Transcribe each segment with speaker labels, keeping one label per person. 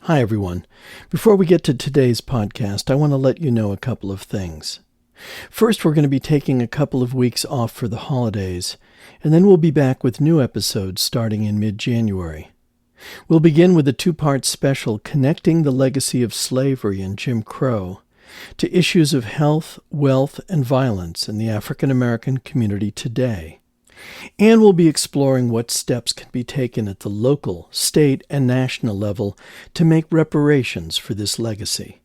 Speaker 1: Hi, everyone. Before we get to today's podcast, I want to let you know a couple of things. First, we're going to be taking a couple of weeks off for the holidays, and then we'll be back with new episodes starting in mid-January. We'll begin with a two-part special connecting the legacy of slavery and Jim Crow to issues of health, wealth, and violence in the African American community today. And we'll be exploring what steps can be taken at the local, state, and national level to make reparations for this legacy.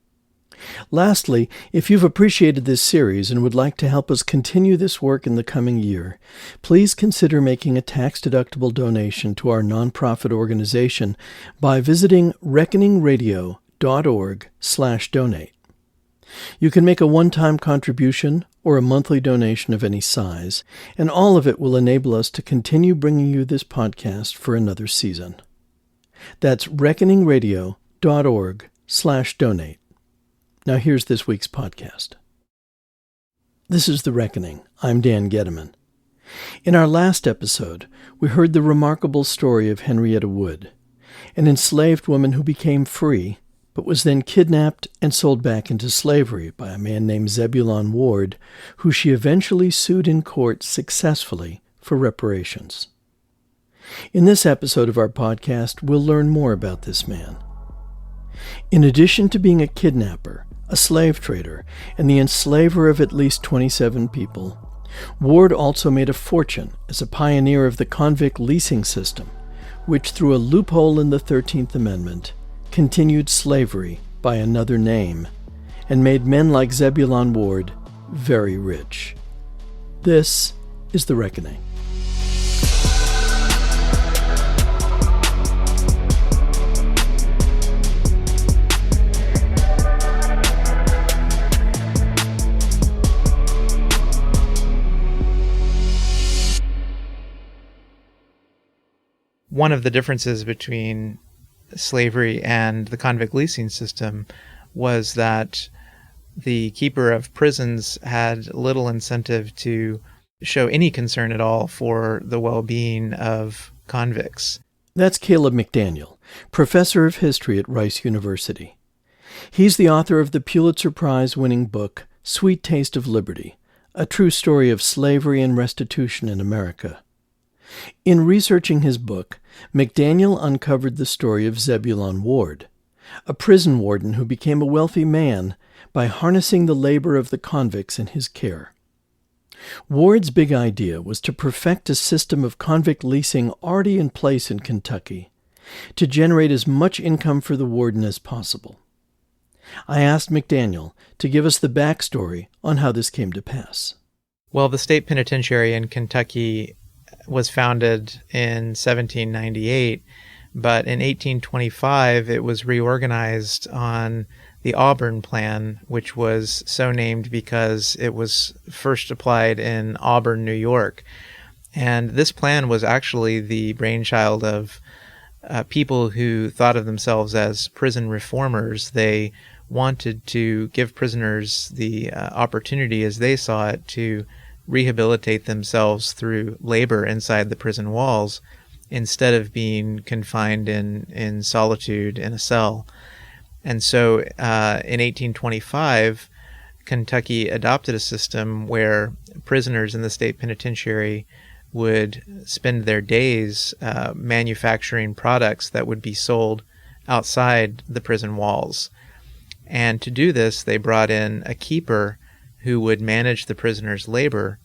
Speaker 1: Lastly, if you've appreciated this series and would like to help us continue this work in the coming year, please consider making a tax-deductible donation to our nonprofit organization by visiting reckoningradio.org/donate. You can make a one-time contribution or a monthly donation of any size, and all of it will enable us to continue bringing you this podcast for another season. That's reckoningradio.org/donate. Now here's this week's podcast. This is The Reckoning. I'm Dan Gediman. In our last episode, we heard the remarkable story of Henrietta Wood, an enslaved woman who became free, but was then kidnapped and sold back into slavery by a man named Zebulon Ward, who she eventually sued in court successfully for reparations. In this episode of our podcast, we'll learn more about this man. In addition to being a kidnapper, a slave trader, and the enslaver of at least 27 people, Ward also made a fortune as a pioneer of the convict leasing system, which through a loophole in the 13th Amendment continued slavery by another name and made men like Zebulon Ward very rich. This is The Reckoning.
Speaker 2: One of the differences between slavery and the convict leasing system was that the keeper of prisons had little incentive to show any concern at all for the well-being of convicts.
Speaker 1: That's Caleb McDaniel, professor of history at Rice University. He's the author of the Pulitzer Prize-winning book, Sweet Taste of Liberty, a true story of slavery and restitution in America. In researching his book, McDaniel uncovered the story of Zebulon Ward, a prison warden who became a wealthy man by harnessing the labor of the convicts in his care. Ward's big idea was to perfect a system of convict leasing already in place in Kentucky, to generate as much income for the warden as possible. I asked McDaniel to give us the backstory on how this came to pass.
Speaker 2: Well, the state penitentiary in Kentucky was founded in 1798, but in 1825 it was reorganized on the Auburn Plan, which was so named because it was first applied in Auburn, New York. And this plan was actually the brainchild of people who thought of themselves as prison reformers. They wanted to give prisoners the opportunity, as they saw it, to rehabilitate themselves through labor inside the prison walls instead of being confined in solitude in a cell. And so in 1825, Kentucky adopted a system where prisoners in the state penitentiary would spend their days manufacturing products that would be sold outside the prison walls. And to do this, they brought in a keeper who would manage the prisoners' labor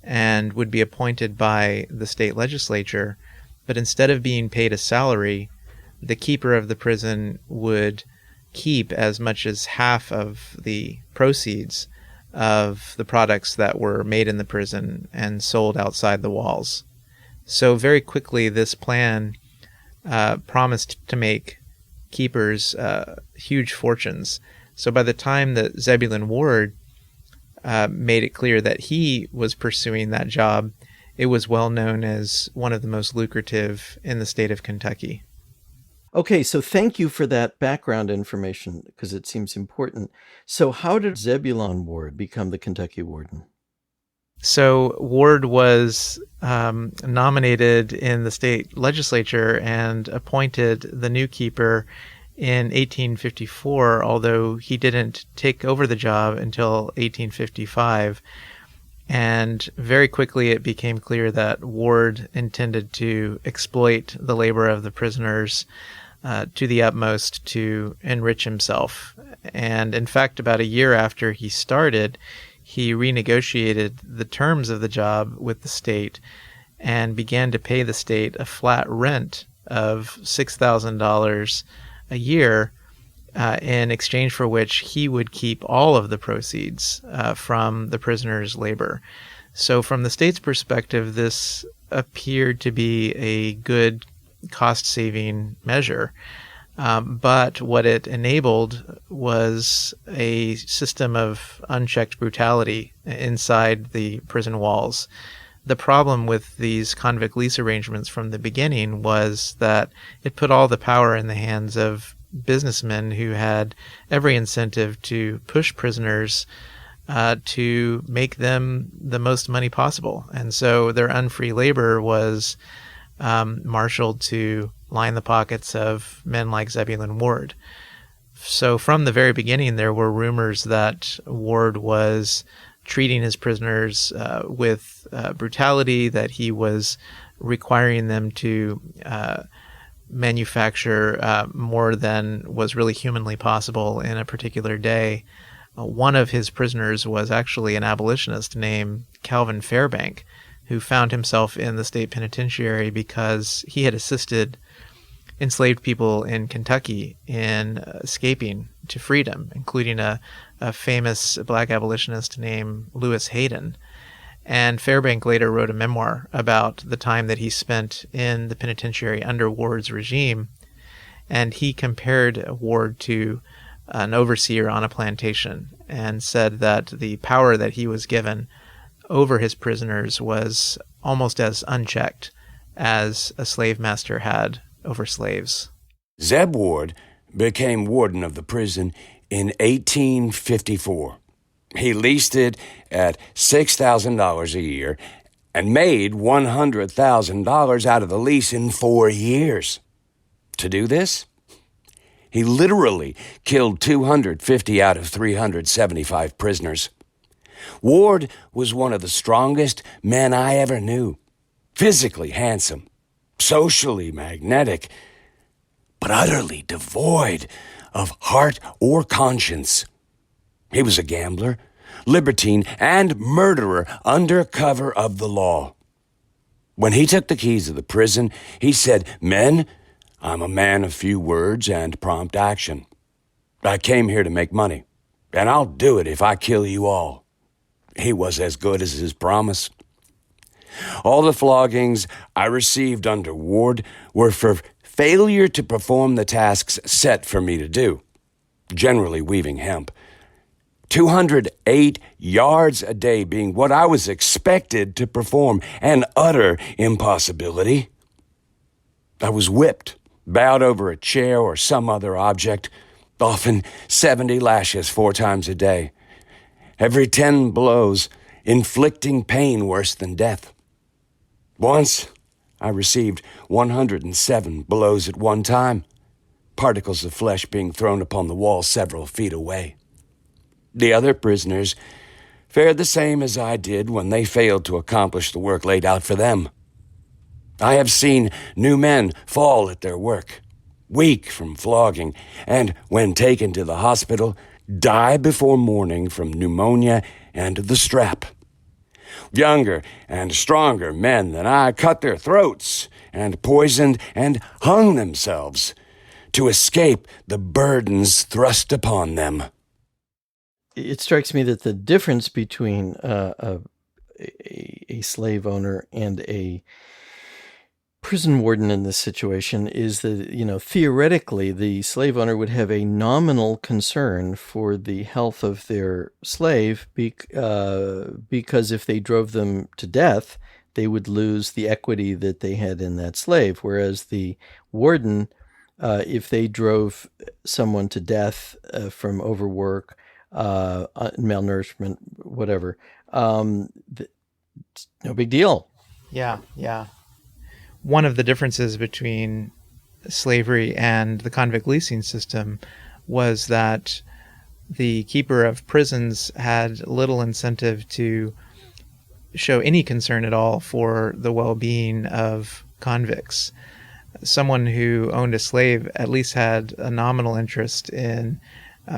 Speaker 2: and would be appointed by the state legislature. But instead of being paid a salary, the keeper of the prison would keep as much as half of the proceeds of the products that were made in the prison and sold outside the walls. So very quickly, this plan promised to make keepers huge fortunes. So by the time that Zebulon Ward made it clear that he was pursuing that job, it was well known as one of the most lucrative in the state of Kentucky.
Speaker 1: Okay, so thank you for that background information because it seems important. So how did Zebulon Ward become the Kentucky warden?
Speaker 2: So Ward was nominated in the state legislature and appointed the new keeper in 1854, although he didn't take over the job until 1855. And very quickly it became clear that Ward intended to exploit the labor of the prisoners to the utmost to enrich himself. And in fact, about a year after he started, he renegotiated the terms of the job with the state and began to pay the state a flat rent of $6,000 a year, in exchange for which he would keep all of the proceeds from the prisoners' labor. So from the state's perspective, this appeared to be a good cost-saving measure. But what it enabled was a system of unchecked brutality inside the prison walls. The problem with these convict lease arrangements from the beginning was that it put all the power in the hands of businessmen who had every incentive to push prisoners to make them the most money possible. And so their unfree labor was marshaled to line the pockets of men like Zebulon Ward. So from the very beginning, there were rumors that Ward was treating his prisoners with brutality, that he was requiring them to manufacture more than was really humanly possible in a particular day. One of his prisoners was actually an abolitionist named Calvin Fairbank, who found himself in the state penitentiary because he had assisted enslaved people in Kentucky in escaping to freedom, including a famous black abolitionist named Lewis Hayden. And Fairbank later wrote a memoir about the time that he spent in the penitentiary under Ward's regime, and he compared Ward to an overseer on a plantation and said that the power that he was given over his prisoners was almost as unchecked as a slave master had over slaves.
Speaker 3: Zeb Ward became warden of the prison in 1854. He leased it at $6,000 a year and made $100,000 out of the lease in 4 years. To do this, he literally killed 250 out of 375 prisoners. Ward was one of the strongest men I ever knew. Physically handsome, socially magnetic, but utterly devoid of heart or conscience. He was a gambler, libertine, and murderer under cover of the law. When he took the keys of the prison, he said, "Men, I'm a man of few words and prompt action. I came here to make money, and I'll do it if I kill you all." He was as good as his promise. All the floggings I received under Ward were for failure to perform the tasks set for me to do, generally weaving hemp. 208 yards a day being what I was expected to perform, an utter impossibility. I was whipped, bowed over a chair or some other object, often 70 lashes 4 times a day. Every 10 blows, inflicting pain worse than death. Once, I received 107 blows at one time, particles of flesh being thrown upon the wall several feet away. The other prisoners fared the same as I did when they failed to accomplish the work laid out for them. I have seen new men fall at their work, weak from flogging, and when taken to the hospital, die before morning from pneumonia and the strap. Younger and stronger men than I cut their throats and poisoned and hung themselves to escape the burdens thrust upon them.
Speaker 1: It strikes me that the difference between a slave owner and a prison warden in this situation is that, theoretically, the slave owner would have a nominal concern for the health of their slave because if they drove them to death, they would lose the equity that they had in that slave. Whereas the warden, if they drove someone to death from overwork, malnourishment, whatever, no big deal.
Speaker 2: Yeah. One of the differences between slavery and the convict leasing system was that the keeper of prisons had little incentive to show any concern at all for the well-being of convicts. Someone who owned a slave at least had a nominal interest in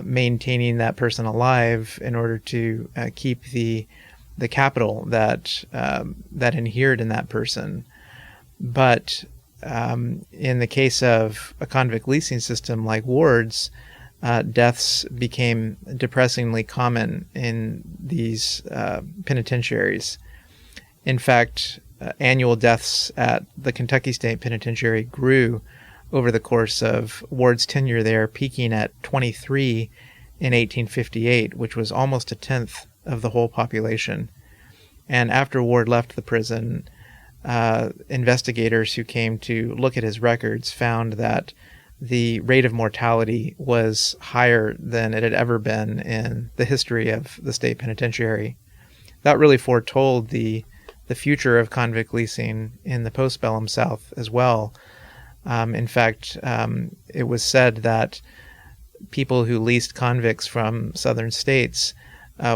Speaker 2: maintaining that person alive in order to keep the capital that inhered in that person. But in the case of a convict leasing system like Ward's, deaths became depressingly common in these penitentiaries. In fact, annual deaths at the Kentucky State Penitentiary grew over the course of Ward's tenure there, peaking at 23 in 1858, which was almost a tenth of the whole population. And after Ward left the prison, investigators who came to look at his records found that the rate of mortality was higher than it had ever been in the history of the state penitentiary. That really foretold the future of convict leasing in the postbellum South as well. In fact, it was said that people who leased convicts from southern states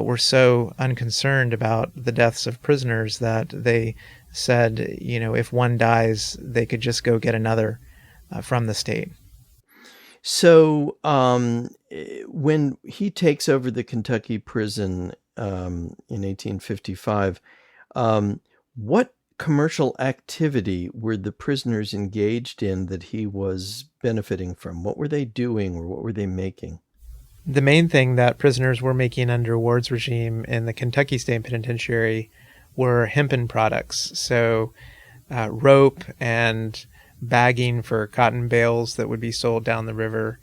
Speaker 2: were so unconcerned about the deaths of prisoners that they said, if one dies, they could just go get another from the state.
Speaker 1: So when he takes over the Kentucky prison in 1855, what commercial activity were the prisoners engaged in that he was benefiting from? What were they doing, or what were they making?
Speaker 2: The main thing that prisoners were making under Ward's regime in the Kentucky State Penitentiary were hempen products. So rope and bagging for cotton bales that would be sold down the river.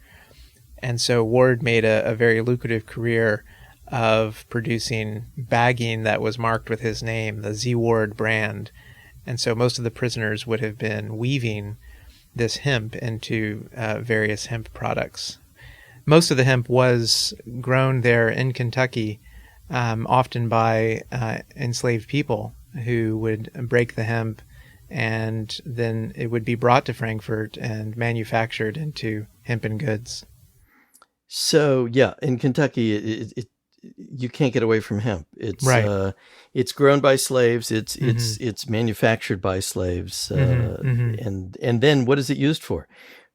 Speaker 2: And so Ward made a very lucrative career of producing bagging that was marked with his name, the Z Ward brand. And so most of the prisoners would have been weaving this hemp into various hemp products. Most of the hemp was grown there in Kentucky, often by enslaved people who would break the hemp, and then it would be brought to Frankfurt and manufactured into hempen goods.
Speaker 1: So, yeah, in Kentucky, you can't get away from hemp. It's
Speaker 2: right.
Speaker 1: It's grown by slaves. It's manufactured by slaves. And then what is it used for?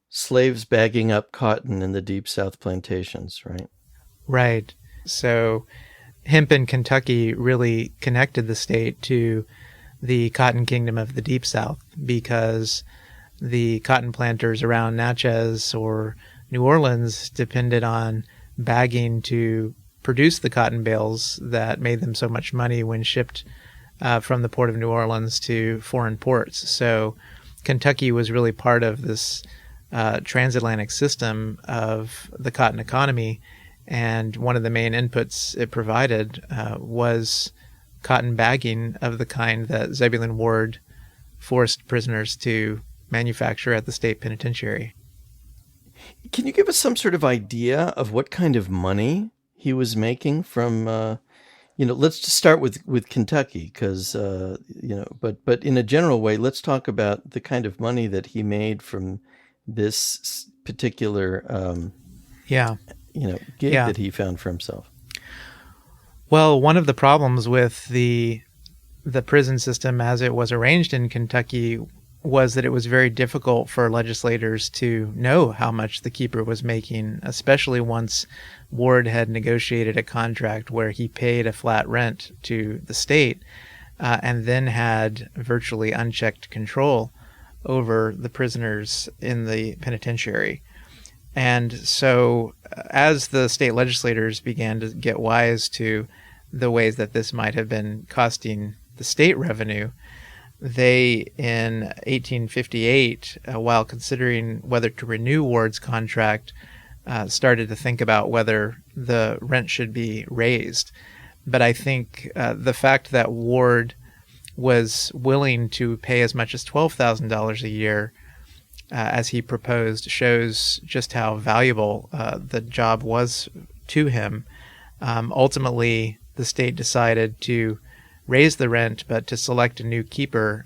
Speaker 1: Slaves bagging up cotton in the Deep South plantations, right?
Speaker 2: Right. So hemp in Kentucky really connected the state to the cotton kingdom of the Deep South, because the cotton planters around Natchez or New Orleans depended on bagging to produce the cotton bales that made them so much money when shipped from the port of New Orleans to foreign ports. So Kentucky was really part of this transatlantic system of the cotton economy, and one of the main inputs it provided was cotton bagging of the kind that Zebulon Ward forced prisoners to manufacture at the state penitentiary.
Speaker 1: Can you give us some sort of idea of what kind of money he was making from, let's just start with Kentucky, because, but in a general way, let's talk about the kind of money that he made from this particular, gig that he found for himself.
Speaker 2: Well, one of the problems with the prison system as it was arranged in Kentucky was that it was very difficult for legislators to know how much the keeper was making, especially once Ward had negotiated a contract where he paid a flat rent to the state and then had virtually unchecked control over the prisoners in the penitentiary. And so as the state legislators began to get wise to the ways that this might have been costing the state revenue, they, in 1858, while considering whether to renew Ward's contract, started to think about whether the rent should be raised. But I think the fact that Ward was willing to pay as much as $12,000 a year as he proposed shows just how valuable the job was to him. Ultimately, the state decided to raise the rent, but to select a new keeper.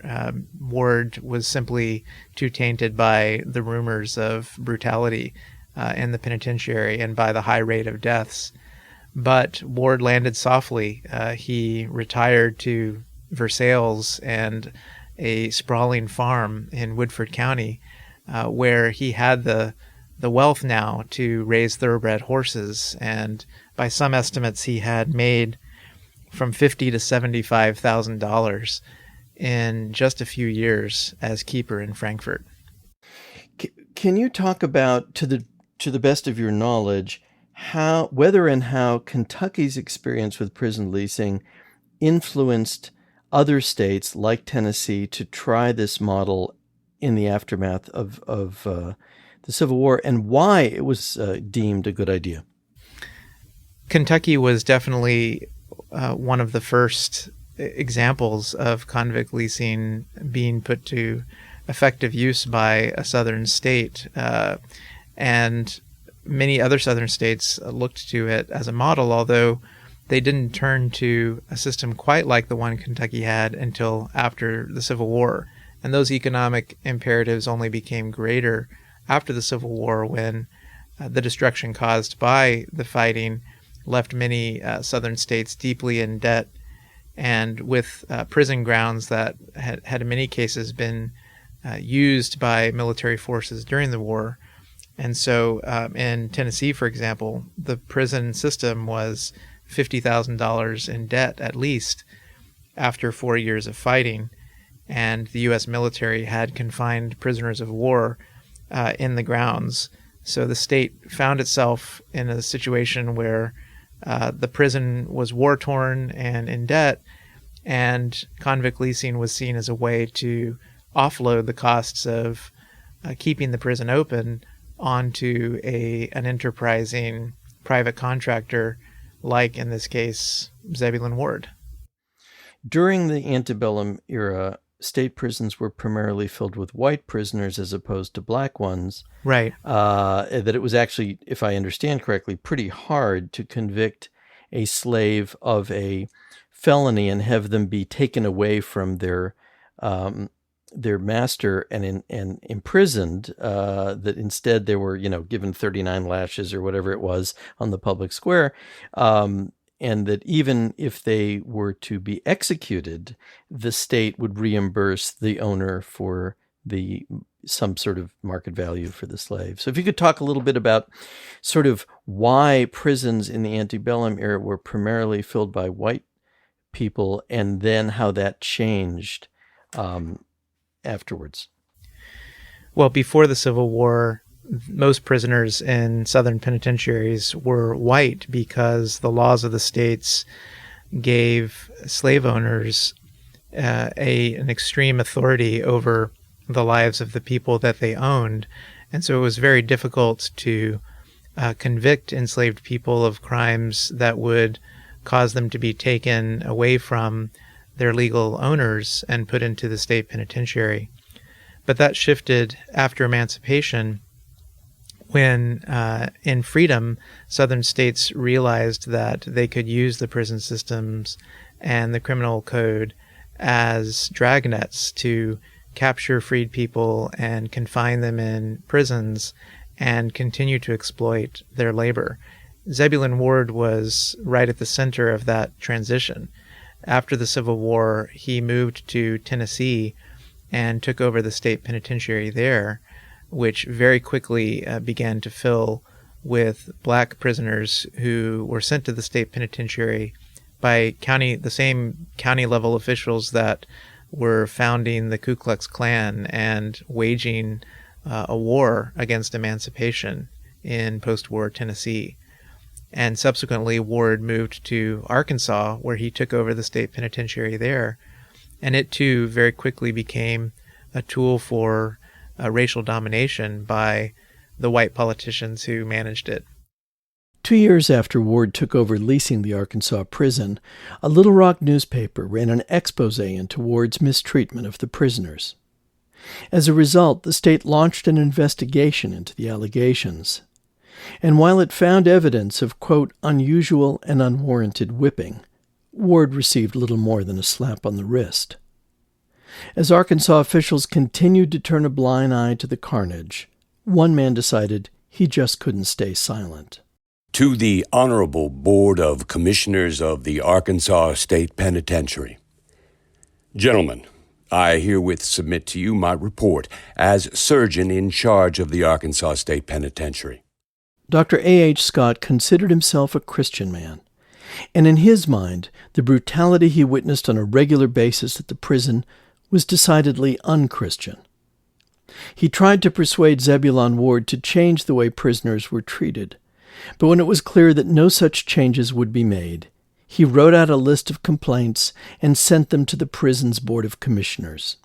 Speaker 2: Ward was simply too tainted by the rumors of brutality in the penitentiary and by the high rate of deaths. But Ward landed softly. He retired to Versailles and a sprawling farm in Woodford County, where he had the wealth now to raise thoroughbred horses. And by some estimates, he had made from $50,000 to $75,000 in just a few years as keeper in Frankfurt.
Speaker 1: Can you talk about, to the best of your knowledge, whether and how Kentucky's experience with prison leasing influenced other states like Tennessee to try this model in the aftermath of the Civil War, and why it was deemed a good idea?
Speaker 2: Kentucky was definitely one of the first examples of convict leasing being put to effective use by a southern state, and many other southern states looked to it as a model, although they didn't turn to a system quite like the one Kentucky had until after the Civil War. And those economic imperatives only became greater after the Civil War, when the destruction caused by the fighting left many southern states deeply in debt, and with prison grounds that had in many cases been used by military forces during the war. And so in Tennessee, for example, the prison system was $50,000 in debt at least after 4 years of fighting, and the U.S. military had confined prisoners of war in the grounds. So the state found itself in a situation where the prison was war-torn and in debt, and convict leasing was seen as a way to offload the costs of keeping the prison open onto an enterprising private contractor, like in this case, Zebulon Ward.
Speaker 1: During the antebellum era, state prisons were primarily filled with white prisoners as opposed to black ones.
Speaker 2: Right.
Speaker 1: That it was actually, if I understand correctly, pretty hard to convict a slave of a felony and have them be taken away from their master and imprisoned. That instead they were, given 39 lashes or whatever it was on the public square. And that even if they were to be executed, the state would reimburse the owner for some sort of market value for the slave. So if you could talk a little bit about sort of why prisons in the antebellum era were primarily filled by white people, and then how that changed afterwards.
Speaker 2: Well, before the Civil War, most prisoners in southern penitentiaries were white because the laws of the states gave slave owners an extreme authority over the lives of the people that they owned. And so it was very difficult to convict enslaved people of crimes that would cause them to be taken away from their legal owners and put into the state penitentiary. But that shifted after emancipation, when in freedom, southern states realized that they could use the prison systems and the criminal code as dragnets to capture freed people and confine them in prisons and continue to exploit their labor. Zebulon Ward was right at the center of that transition. After the Civil War, he moved to Tennessee and took over the state penitentiary there, which very quickly began to fill with black prisoners who were sent to the state penitentiary by the same county level officials that were founding the Ku Klux Klan and waging a war against emancipation in post-war Tennessee. And subsequently, Ward moved to Arkansas, where he took over the state penitentiary there. And it, too, very quickly became a tool for racial domination by the white politicians who managed it.
Speaker 1: 2 years after Ward took over leasing the Arkansas prison, a Little Rock newspaper ran an expose into Ward's mistreatment of the prisoners. As a result, the state launched an investigation into the allegations. And while it found evidence of, quote, unusual and unwarranted whipping, Ward received little more than a slap on the wrist. As Arkansas officials continued to turn a blind eye to the carnage, one man decided he just couldn't stay silent.
Speaker 3: To the Honorable Board of Commissioners of the Arkansas State Penitentiary. Gentlemen, I herewith submit to you my report as surgeon in charge of the Arkansas State Penitentiary.
Speaker 1: Dr. A.H. Scott considered himself a Christian man, and in his mind, the brutality he witnessed on a regular basis at the prison was decidedly unchristian. He tried to persuade Zebulon Ward to change the way prisoners were treated, but when it was clear that no such changes would be made, he wrote out a list of complaints and sent them to the prison's Board of Commissioners.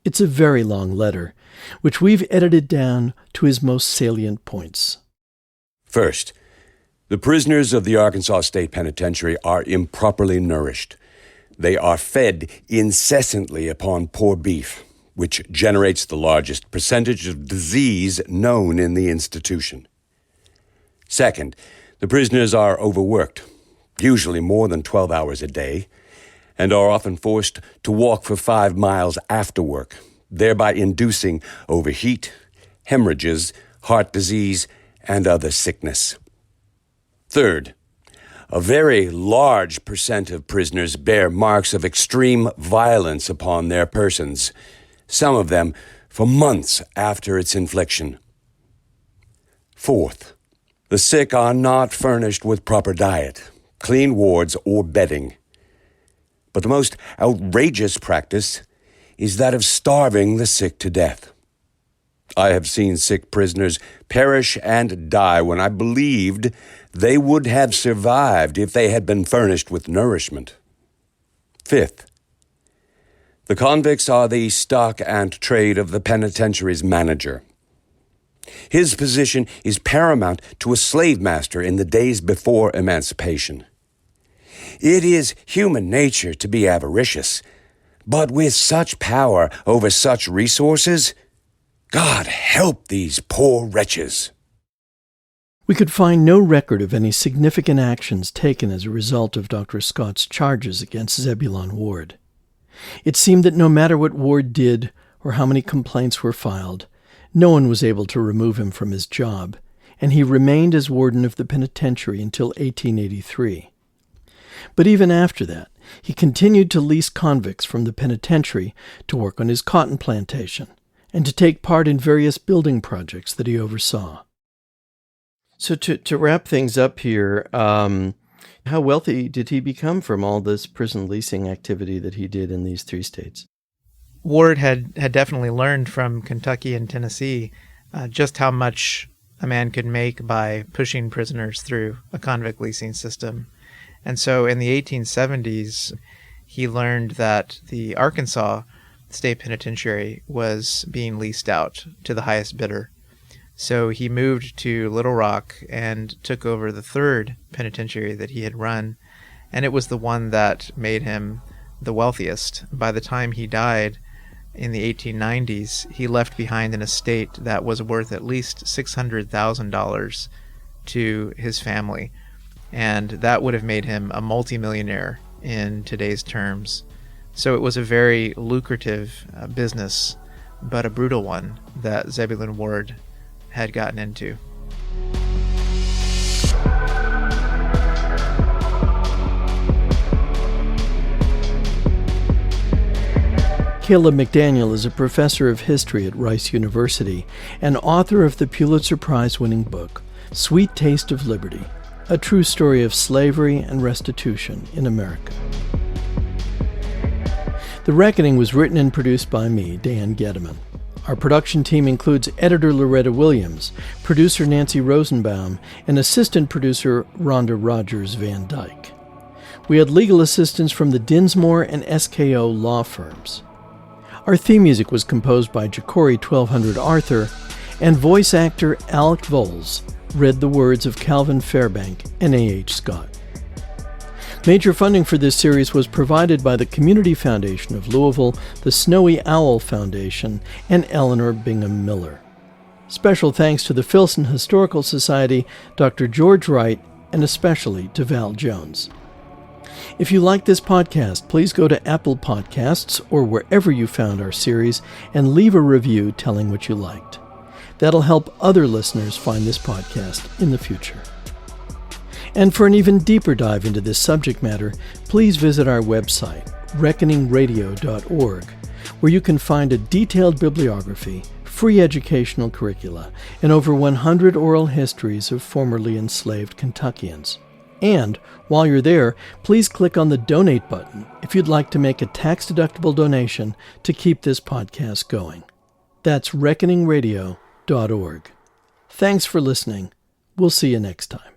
Speaker 1: It's a very long letter, which we've edited down to his most salient points.
Speaker 3: First, the prisoners of the Arkansas State Penitentiary are improperly nourished. They are fed incessantly upon poor beef, which generates the largest percentage of disease known in the institution. Second, the prisoners are overworked, usually more than 12 hours a day, and are often forced to walk for 5 miles after work, thereby inducing overheat, hemorrhages, heart disease, and other sickness. Third, a very large percent of prisoners bear marks of extreme violence upon their persons, some of them for months after its infliction. Fourth, the sick are not furnished with proper diet, clean wards, or bedding. But the most outrageous practice is that of starving the sick to death. I have seen sick prisoners perish and die when I believed they would have survived if they had been furnished with nourishment. Fifth, the convicts are the stock and trade of the penitentiary's manager. His position is paramount to a slave master in the days before emancipation. It is human nature to be avaricious, but with such power over such resources, God help these poor wretches.
Speaker 1: We could find no record of any significant actions taken as a result of Dr. Scott's charges against Zebulon Ward. It seemed that no matter what Ward did or how many complaints were filed, no one was able to remove him from his job, and he remained as warden of the penitentiary until 1883. But even after that, he continued to lease convicts from the penitentiary to work on his cotton plantation and to take part in various building projects that he oversaw. So to wrap things up here, how wealthy did he become from all this prison leasing activity that he did in these 3 states?
Speaker 2: Ward had definitely learned from Kentucky and Tennessee just how much a man could make by pushing prisoners through a convict leasing system. And so in the 1870s, he learned that the Arkansas State Penitentiary was being leased out to the highest bidder. So he moved to Little Rock and took over the 3rd penitentiary that he had run, and it was the one that made him the wealthiest. By the time he died in the 1890s, he left behind an estate that was worth at least $600,000 to his family, and that would have made him a multimillionaire in today's terms. So it was a very lucrative business, but a brutal one that Zebulon Ward had gotten into.
Speaker 1: Caleb McDaniel is a professor of history at Rice University and author of the Pulitzer Prize-winning book, Sweet Taste of Liberty, a true story of slavery and restitution in America. The Reckoning was written and produced by me, Dan Getteman. Our production team includes editor Loretta Williams, producer Nancy Rosenbaum, and assistant producer Rhonda Rogers Van Dyke. We had legal assistance from the Dinsmore and SKO law firms. Our theme music was composed by Ja'Cory 1200 Arthur, and voice actor Alec Voles read the words of Calvin Fairbank and A.H. Scott. Major funding for this series was provided by the Community Foundation of Louisville, the Snowy Owl Foundation, and Eleanor Bingham Miller. Special thanks to the Filson Historical Society, Dr. George Wright, and especially to Val Jones. If you like this podcast, please go to Apple Podcasts or wherever you found our series and leave a review telling what you liked. That'll help other listeners find this podcast in the future. And for an even deeper dive into this subject matter, please visit our website, reckoningradio.org, where you can find a detailed bibliography, free educational curricula, and over 100 oral histories of formerly enslaved Kentuckians. And while you're there, please click on the donate button if you'd like to make a tax-deductible donation to keep this podcast going. That's reckoningradio.org. Thanks for listening. We'll see you next time.